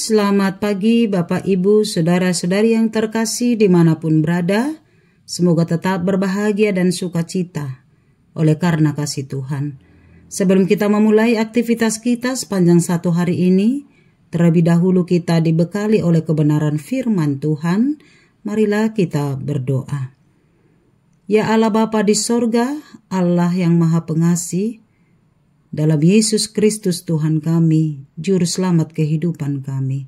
Selamat pagi Bapak, Ibu, Saudara-saudari yang terkasih dimanapun berada. Semoga tetap berbahagia dan sukacita oleh karena kasih Tuhan. Sebelum kita memulai aktivitas kita sepanjang satu hari ini, terlebih dahulu kita dibekali oleh kebenaran firman Tuhan. Marilah kita berdoa. Ya Allah Bapa di sorga, Allah yang Maha Pengasih, dalam Yesus Kristus Tuhan kami, Juru Selamat kehidupan kami.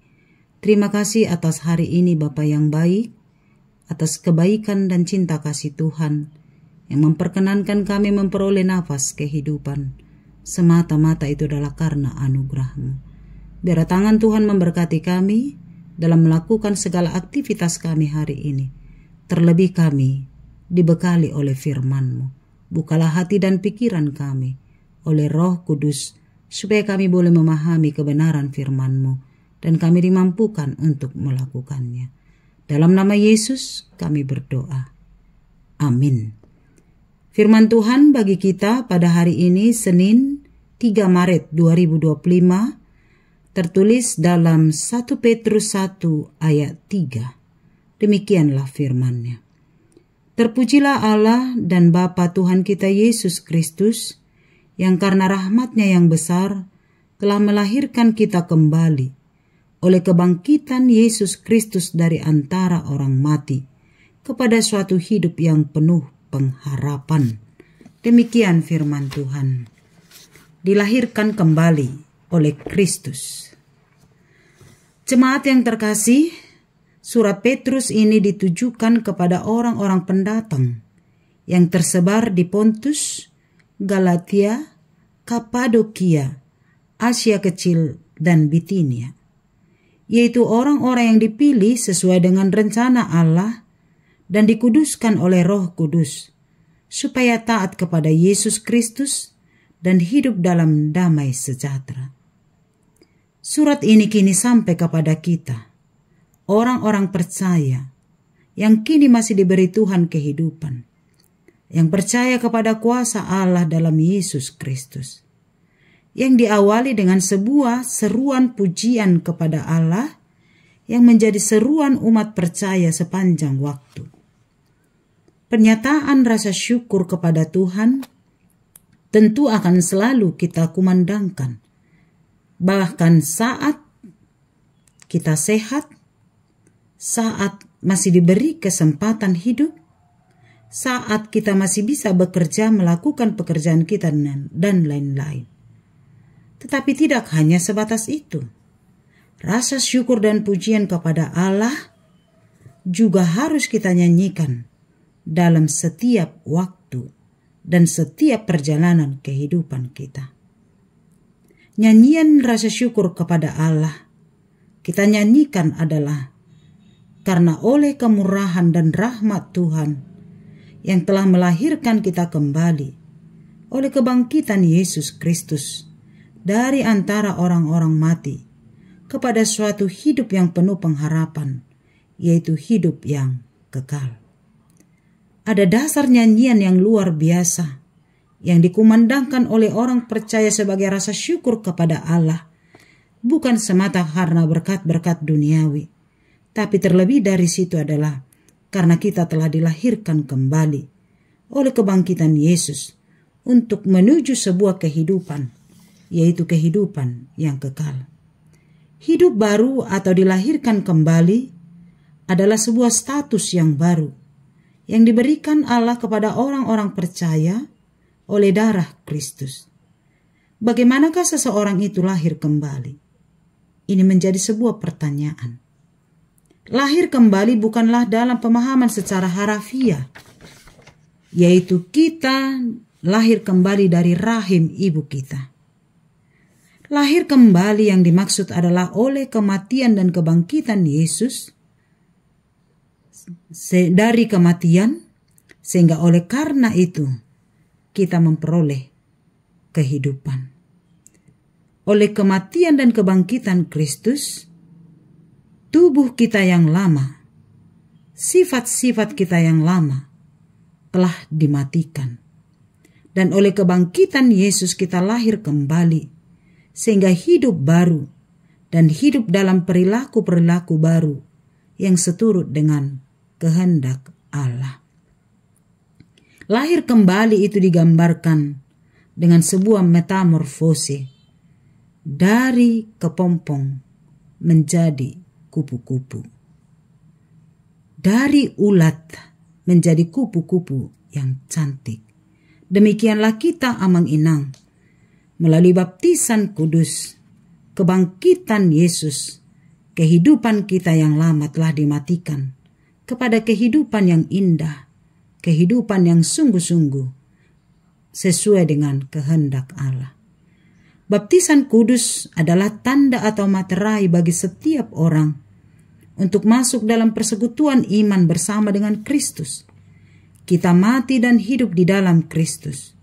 Terima kasih atas hari ini Bapa yang baik, atas kebaikan dan cinta kasih Tuhan, yang memperkenankan kami memperoleh nafas kehidupan. Semata-mata itu adalah karena anugerah-Mu. Biar tangan Tuhan memberkati kami dalam melakukan segala aktivitas kami hari ini. Terlebih kami dibekali oleh firman-Mu. Bukalah hati dan pikiran kami oleh Roh Kudus, supaya kami boleh memahami kebenaran firman-Mu, dan kami dimampukan untuk melakukannya. Dalam nama Yesus kami berdoa. Amin. Firman Tuhan bagi kita pada hari ini Senin 3 Maret 2025, tertulis dalam 1 Petrus 1 ayat 3. Demikianlah firman-Nya. Terpujilah Allah dan Bapa Tuhan kita Yesus Kristus, yang karena rahmat-Nya yang besar telah melahirkan kita kembali oleh kebangkitan Yesus Kristus dari antara orang mati kepada suatu hidup yang penuh pengharapan. Demikian firman Tuhan. Dilahirkan kembali oleh Kristus. Jemaat yang terkasih, surat Petrus ini ditujukan kepada orang-orang pendatang yang tersebar di Pontus, Galatia, Kapadokia, Asia Kecil, dan Bitinia, yaitu orang-orang yang dipilih sesuai dengan rencana Allah dan dikuduskan oleh Roh Kudus, supaya taat kepada Yesus Kristus dan hidup dalam damai sejahtera. Surat ini kini sampai kepada kita, orang-orang percaya yang kini masih diberi Tuhan kehidupan, yang percaya kepada kuasa Allah dalam Yesus Kristus, yang diawali dengan sebuah seruan pujian kepada Allah yang menjadi seruan umat percaya sepanjang waktu. Pernyataan rasa syukur kepada Tuhan tentu akan selalu kita kumandangkan, bahkan saat kita sehat, saat masih diberi kesempatan hidup, saat kita masih bisa bekerja, melakukan pekerjaan kita dan lain-lain. Tetapi tidak hanya sebatas itu. Rasa syukur dan pujian kepada Allah juga harus kita nyanyikan dalam setiap waktu dan setiap perjalanan kehidupan kita. Nyanyian rasa syukur kepada Allah kita nyanyikan adalah karena oleh kemurahan dan rahmat Tuhan yang telah melahirkan kita kembali oleh kebangkitan Yesus Kristus dari antara orang-orang mati kepada suatu hidup yang penuh pengharapan, yaitu hidup yang kekal. Ada dasar nyanyian yang luar biasa yang dikumandangkan oleh orang percaya sebagai rasa syukur kepada Allah, bukan semata karena berkat-berkat duniawi, tapi terlebih dari situ adalah karena kita telah dilahirkan kembali oleh kebangkitan Yesus untuk menuju sebuah kehidupan, yaitu kehidupan yang kekal. Hidup baru atau dilahirkan kembali adalah sebuah status yang baru yang diberikan Allah kepada orang-orang percaya oleh darah Kristus. Bagaimanakah seseorang itu lahir kembali? Ini menjadi sebuah pertanyaan. Lahir kembali bukanlah dalam pemahaman secara harafiah, yaitu kita lahir kembali dari rahim ibu kita. Lahir kembali yang dimaksud adalah oleh kematian dan kebangkitan Yesus dari kematian, sehingga oleh karena itu kita memperoleh kehidupan. Oleh kematian dan kebangkitan Kristus, tubuh kita yang lama, sifat-sifat kita yang lama telah dimatikan. Dan oleh kebangkitan Yesus kita lahir kembali, sehingga hidup baru dan hidup dalam perilaku-perilaku baru yang seturut dengan kehendak Allah. Lahir kembali itu digambarkan dengan sebuah metamorfose dari kepompong menjadi kupu-kupu, dari ulat menjadi kupu-kupu yang cantik. Demikianlah kita amang-inang melalui baptisan kudus, kebangkitan Yesus, kehidupan kita yang lama telah dimatikan kepada kehidupan yang indah, kehidupan yang sungguh-sungguh sesuai dengan kehendak Allah. Baptisan kudus adalah tanda atau materai bagi setiap orang untuk masuk dalam persekutuan iman bersama dengan Kristus. Kita mati dan hidup di dalam Kristus.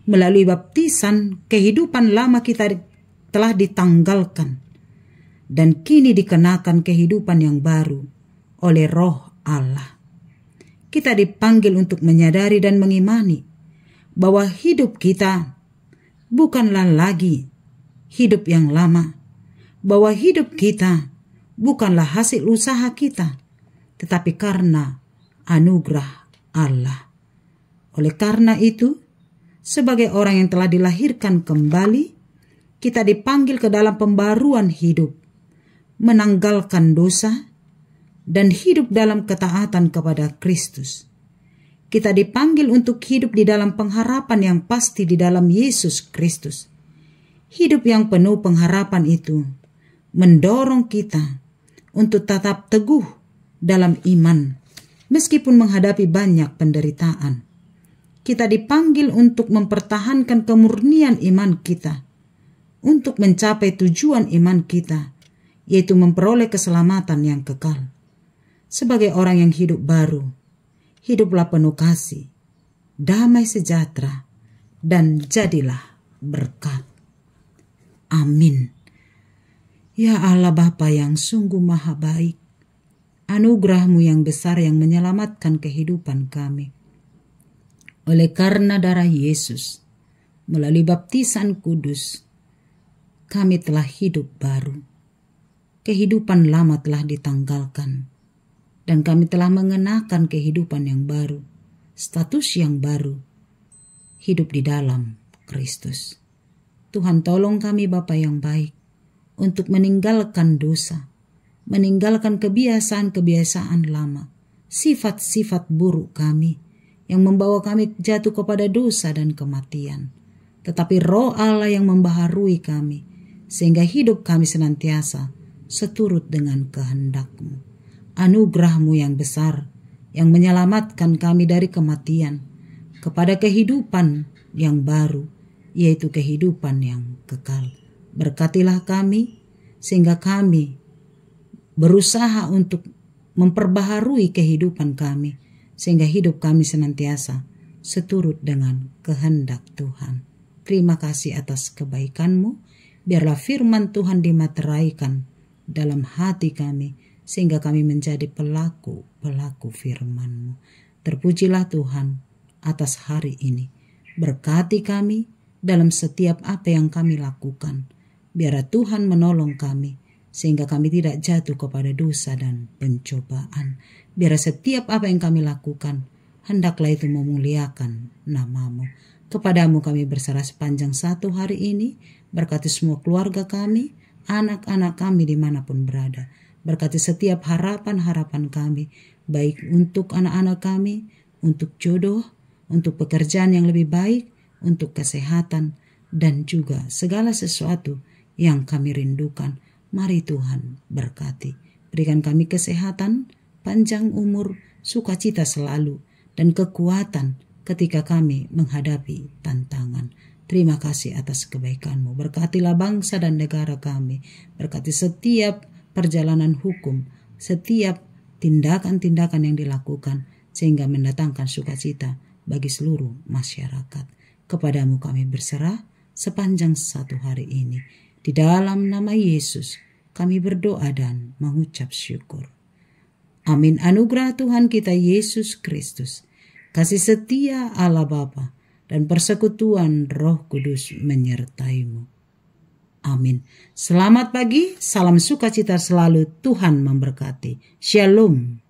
Melalui baptisan, kehidupan lama kita telah ditanggalkan dan kini dikenakan kehidupan yang baru oleh Roh Allah. Kita dipanggil untuk menyadari dan mengimani bahwa hidup kita bukanlah lagi hidup yang lama, bahwa hidup kita bukanlah hasil usaha kita, tetapi karena anugerah Allah. Oleh karena itu, sebagai orang yang telah dilahirkan kembali, kita dipanggil ke dalam pembaruan hidup, menanggalkan dosa, dan hidup dalam ketaatan kepada Kristus. Kita dipanggil untuk hidup di dalam pengharapan yang pasti di dalam Yesus Kristus. Hidup yang penuh pengharapan itu mendorong kita untuk tetap teguh dalam iman, meskipun menghadapi banyak penderitaan. Kita dipanggil untuk mempertahankan kemurnian iman kita, untuk mencapai tujuan iman kita, yaitu memperoleh keselamatan yang kekal. Sebagai orang yang hidup baru, hiduplah penuh kasih, damai sejahtera, dan jadilah berkat. Amin. Ya Allah Bapa yang sungguh maha baik, anugerah-Mu yang besar yang menyelamatkan kehidupan kami. Oleh karena darah Yesus, melalui baptisan kudus, kami telah hidup baru. Kehidupan lama telah ditanggalkan, dan kami telah mengenakan kehidupan yang baru, status yang baru, hidup di dalam Kristus. Tuhan tolong kami Bapa yang baik, untuk meninggalkan dosa, meninggalkan kebiasaan-kebiasaan lama, sifat-sifat buruk kami, yang membawa kami jatuh kepada dosa dan kematian. Tetapi Roh Allah yang membaharui kami, sehingga hidup kami senantiasa seturut dengan kehendak-Mu. Anugerah-Mu yang besar, yang menyelamatkan kami dari kematian, kepada kehidupan yang baru, yaitu kehidupan yang kekal. Berkatilah kami, sehingga kami berusaha untuk memperbaharui kehidupan kami, sehingga hidup kami senantiasa seturut dengan kehendak Tuhan. Terima kasih atas kebaikan-Mu. Biarlah firman Tuhan dimateraikan dalam hati kami, sehingga kami menjadi pelaku-pelaku firman-Mu. Terpujilah Tuhan atas hari ini. Berkati kami dalam setiap apa yang kami lakukan. Biarlah Tuhan menolong kami, sehingga kami tidak jatuh kepada dosa dan pencobaan. Biarlah setiap apa yang kami lakukan, hendaklah itu memuliakan nama-Mu. Kepadamu kami berserah sepanjang satu hari ini. Berkati semua keluarga kami, anak-anak kami dimanapun berada. Berkati setiap harapan-harapan kami, baik untuk anak-anak kami, untuk jodoh, untuk pekerjaan yang lebih baik, untuk kesehatan, dan juga segala sesuatu yang kami rindukan. Mari Tuhan berkati. Berikan kami kesehatan, panjang umur, sukacita selalu, dan kekuatan ketika kami menghadapi tantangan. Terima kasih atas kebaikan-Mu. Berkatilah bangsa dan negara kami. Berkati setiap perjalanan hukum, setiap tindakan-tindakan yang dilakukan, sehingga mendatangkan sukacita bagi seluruh masyarakat. Kepadamu kami berserah sepanjang satu hari ini. Di dalam nama Yesus kami berdoa dan mengucap syukur. Amin. Anugerah Tuhan kita Yesus Kristus, kasih setia Allah Bapa, dan persekutuan Roh Kudus menyertai-Mu. Amin. Selamat pagi, salam sukacita selalu, Tuhan memberkati. Shalom.